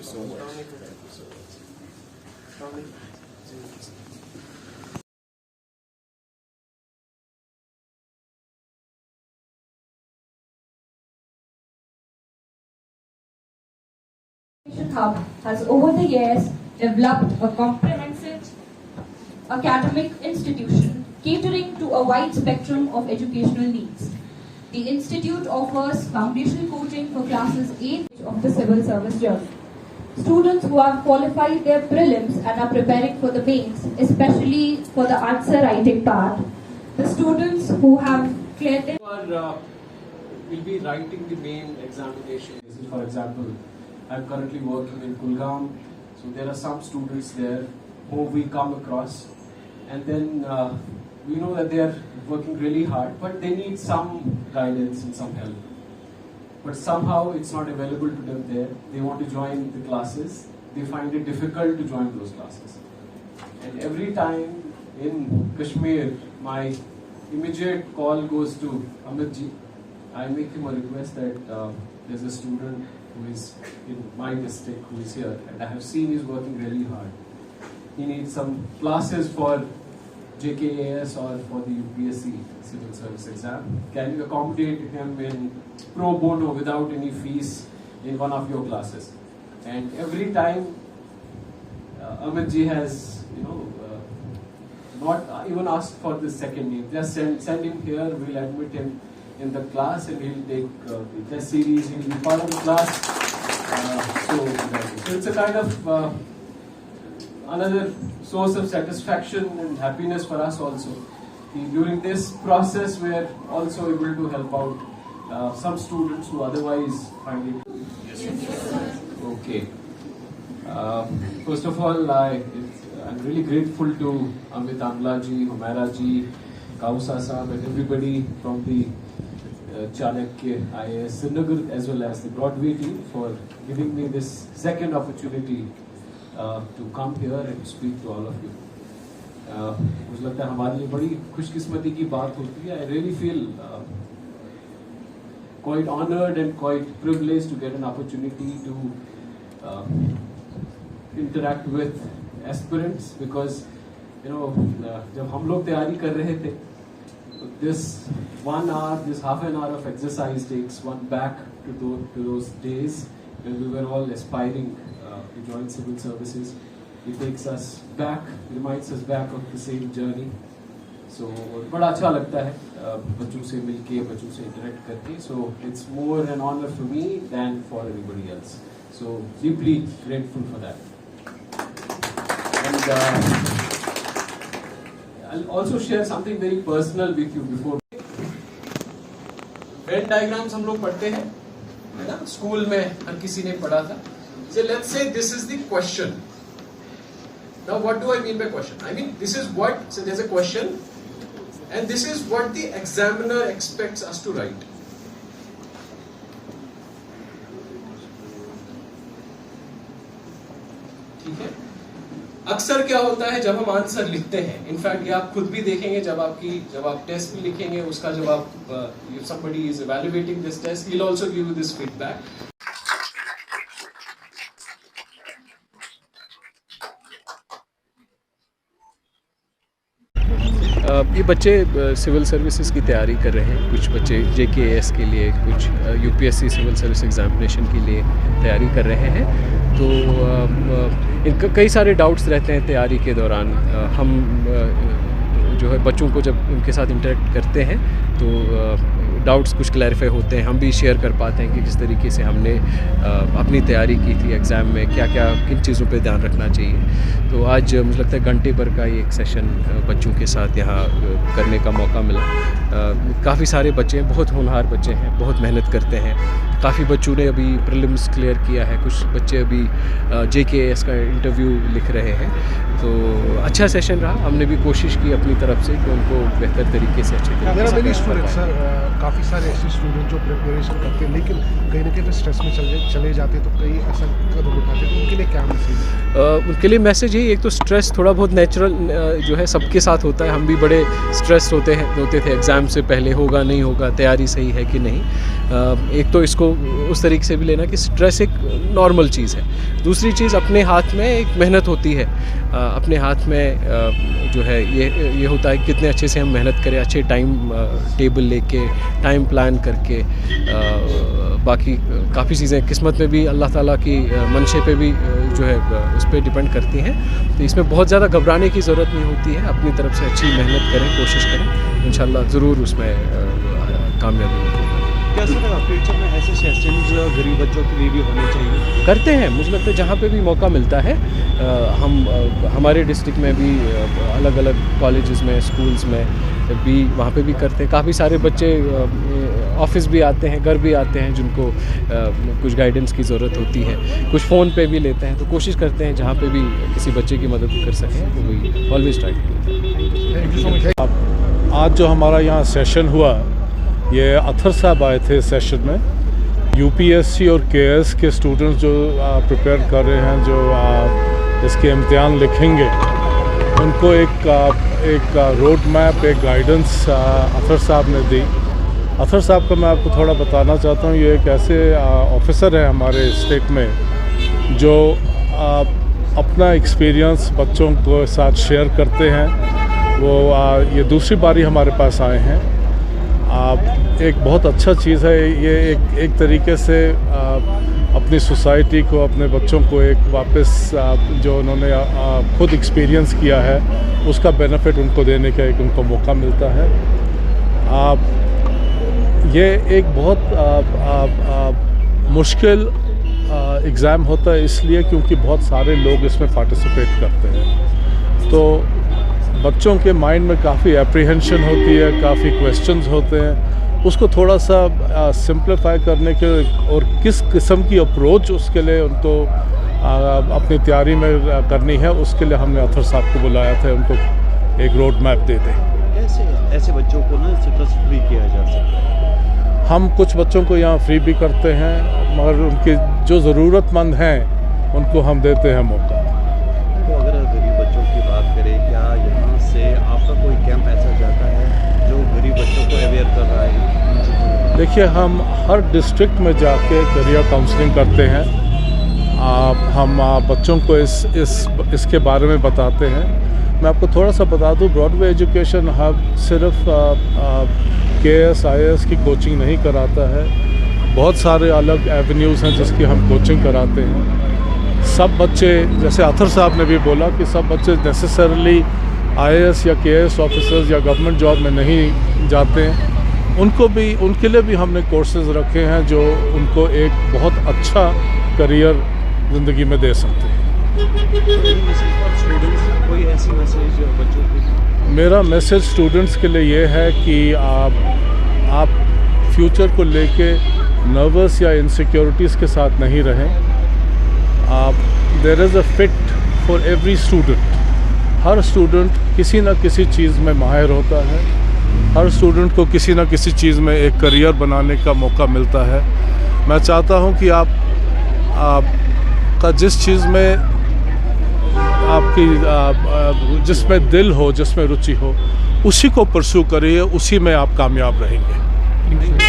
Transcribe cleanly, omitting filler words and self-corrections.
so much. Thank you so much. Hub has over the years developed a comprehensive academic institution catering to a wide spectrum of educational needs. The institute offers foundational coaching for classes 8 of the civil service journey. Students who have qualified their prelims and are preparing for the mains, especially for the answer writing part. The students who have cleared their will be writing the main examination. This is, for example, I'm currently working in Kulgam, so there are some students there who we come across, and then we know that they are working really hard, but they need some guidance and some help. But somehow it's not available to them there. They want to join the classes, they find it difficult to join those classes. And every time in Kashmir, my immediate call goes to Amit ji. I make him a request that there's a student who is in my district who is here, and I have seen he's working really hard. He needs some classes for JKAS or for the UPSC civil service exam. Can you accommodate him in pro bono without any fees in one of your classes? And every time Amit ji has, not even asked for the second name. Just send him here. We'll admit him in the class, and he'll take the test series. He'll be part of the class. So it's a kind of another source of satisfaction and happiness for us also. During this process, we're also able to help out some students who otherwise find it. Yes. Okay. First of all, I'm really grateful to Amit Amla ji, Humaira ji, Kausa sahab, and everybody from the Chanakya IAS Srinagar as well as the Broadway team for giving me this second opportunity to come here and speak to all of you. मुझे लगता है हमारे लिए बड़ी खुशकिस्मती की बात होती है. I really feel quite honored and quite privileged to get an opportunity to interact with aspirants because जब हम लोग तैयारी कर रहे थे, this 1 hour, this half an hour of exercise takes one back to those days when we were all aspiring to join civil services. It takes us back, reminds us back of the same journey. So बड़ा अच्छा लगता है बच्चों से मिलके, बच्चों से interact करके. So it's more an honor for me than for anybody else. So deeply grateful for that. And I'll also share something very personal with you before. Venn diagrams हम लोग पढ़ते हैं, है ना? स्कूल में हर किसी ने पढ़ा था. So let's say this is the question. Now what do I mean by question? I mean this is what, so there's a question and this is what the examiner expects us to write. ठीक है? अक्सर क्या होता है जब हम answer लिखते हैं, इनफैक्ट ये आप खुद भी देखेंगे जब आप टेस्ट भी लिखेंगे, उसका जब आप if somebody is evaluating this test, he'll also give you this feedback. ये बच्चे सिविल सर्विसेज की तैयारी कर रहे हैं. कुछ बच्चे JKAS के लिए, कुछ UPSC सिविल सर्विस एग्जामिनेशन के लिए तैयारी कर रहे हैं. तो इनका कई सारे डाउट्स रहते हैं तैयारी के दौरान. हम जो है बच्चों को जब उनके साथ इंटरेक्ट करते हैं तो डाउट्स कुछ क्लैरिफाई होते हैं. हम भी शेयर कर पाते हैं कि किस तरीके से हमने अपनी तैयारी की थी एग्ज़ाम में, क्या क्या किन चीज़ों पे ध्यान रखना चाहिए. तो आज मुझे लगता है घंटे भर का ये एक सेशन बच्चों के साथ यहाँ करने का मौका मिला. काफ़ी सारे बच्चे हैं, बहुत होनहार बच्चे हैं, बहुत मेहनत करते हैं. काफ़ी बच्चों ने अभी प्रीलिम्स क्लियर किया है, कुछ बच्चे अभी JKAS का इंटरव्यू लिख रहे हैं. तो अच्छा सेशन रहा. हमने भी कोशिश की अपनी तरफ से कि उनको बेहतर तरीके से अच्छे तरीके से काफ़ी सारे ऐसे स्टूडेंट जो प्रिपरेशन करते हैं लेकिन कहीं ना कहीं स्ट्रेस में चले जाते तो कई ऐसा कदम उठाते तो उनके लिए क्या मैसेज? उनके लिए मैसेज यही, एक तो स्ट्रेस थोड़ा बहुत नेचुरल जो है सबके साथ होता है, हम भी बड़े स्ट्रेस होते थे एग्ज़ाम से पहले, होगा नहीं होगा, तैयारी सही है कि नहीं। एक तो इसको उस तरीके से भी लेना कि स्ट्रेस एक नॉर्मल चीज़ है। दूसरी चीज़, अपने हाथ में एक मेहनत होती है, अपने हाथ में जो है ये होता है कितने अच्छे से हम मेहनत करें, अच्छे टाइम टेबल लेके, टाइम प्लान करके। बाकी काफ़ी चीज़ें किस्मत में भी, अल्लाह ताला की मंशे पे भी जो है उस पर डिपेंड करती हैं। तो इसमें बहुत ज़्यादा घबराने की ज़रूरत नहीं होती है, अपनी तरफ से अच्छी मेहनत करें, कोशिश करें, इंशाल्लाह ज़रूर उसमें कामयाबी मिलेगी। कैसे लगा फ्यूचर में ऐसे सेशंस गरीब बच्चों के लिए भी होने चाहिए? करते हैं, मुझे लगता है जहाँ पे भी मौका मिलता है, हम हमारे डिस्ट्रिक्ट में भी अलग अलग कॉलेजेस में, स्कूल्स में भी, वहाँ पे भी करते हैं। काफ़ी सारे बच्चे ऑफिस भी आते हैं, घर भी आते हैं, जिनको कुछ गाइडेंस की ज़रूरत होती है, कुछ फ़ोन पे भी लेते हैं। तो कोशिश करते हैं जहाँ पे भी किसी बच्चे की मदद कर सकें, तो we always try. Thank you so much. आज जो हमारा यहाँ सेशन हुआ, ये अथर साहब आए थे सेशन में। यूपीएससी और केएस के स्टूडेंट्स जो प्रिपेयर कर रहे हैं, जो इसके इम्तिहान लिखेंगे, उनको एक रोड मैप, एक गाइडेंस अथर साहब ने दी। अथर साहब का मैं आपको थोड़ा बताना चाहता हूँ, ये एक ऐसे ऑफिसर हैं हमारे स्टेट में जो अपना एक्सपीरियंस बच्चों को साथ शेयर करते हैं। वो ये दूसरी बारी हमारे पास आए हैं। एक बहुत अच्छा चीज़ है ये, एक तरीके से अपनी सोसाइटी को, अपने बच्चों को एक वापस जो उन्होंने खुद एक्सपीरियंस किया है उसका बेनिफिट उनको देने का एक उनको मौका मिलता है। ये एक बहुत मुश्किल एग्ज़ाम होता है इसलिए क्योंकि बहुत सारे लोग इसमें पार्टिसिपेट करते हैं, तो बच्चों के माइंड में काफ़ी एप्रीहेंशन होती है, काफ़ी क्वेश्चंस होते हैं। उसको थोड़ा सा सिंप्लीफाई करने के और किस किस्म की अप्रोच उसके लिए उनको अपनी तैयारी में करनी है, उसके लिए हमने अथर साहब को बुलाया था, उनको एक रोड मैप दे दें। कैसे ऐसे बच्चों को ना स्ट्रेस फ्री किया जा सकता है? हम कुछ बच्चों को यहाँ फ्री भी करते हैं, मगर उनके जो ज़रूरतमंद हैं उनको हम देते हैं मौका। तो अगर गरीब बच्चों की बात करें, क्या यहाँ से आपका कोई कैंप ऐसा जाता है जो गरीब बच्चों को अवेयर कर रहा है? देखिए, हम हर डिस्ट्रिक्ट में जाके करियर काउंसलिंग करते हैं। हम बच्चों को इसके बारे में बताते हैं। मैं आपको थोड़ा सा बता दूं, ब्रॉडवे एजुकेशन हब सिर्फ केएस IAS की कोचिंग नहीं कराता है, बहुत सारे अलग एवेन्यूज़ हैं जिसकी हम कोचिंग कराते हैं। सब बच्चे, जैसे अथर साहब ने भी बोला कि सब बच्चे नेसेसरली IAS या केएस ऑफिसर्स या गवर्नमेंट जॉब में नहीं जाते हैं। उनके लिए भी हमने कोर्सेज रखे हैं जो उनको एक बहुत अच्छा करियर ज़िंदगी में दे सकते हैं। कोई ऐसी मैसेज बच्चों को? मेरा मैसेज स्टूडेंट्स के लिए ये है कि आप फ्यूचर को लेके नर्वस या इनसिक्योरिटीज़ के साथ नहीं रहें। There is a fit for every student. हर स्टूडेंट किसी न किसी चीज़ में माहिर होता है, हर स्टूडेंट को किसी न किसी चीज़ में एक करियर बनाने का मौका मिलता है। मैं चाहता हूं कि आपका जिस चीज़ में आपकी जिसमें दिल हो, जिसमें रुचि हो, उसी को परस्यू करिए, उसी में आप कामयाब रहेंगे।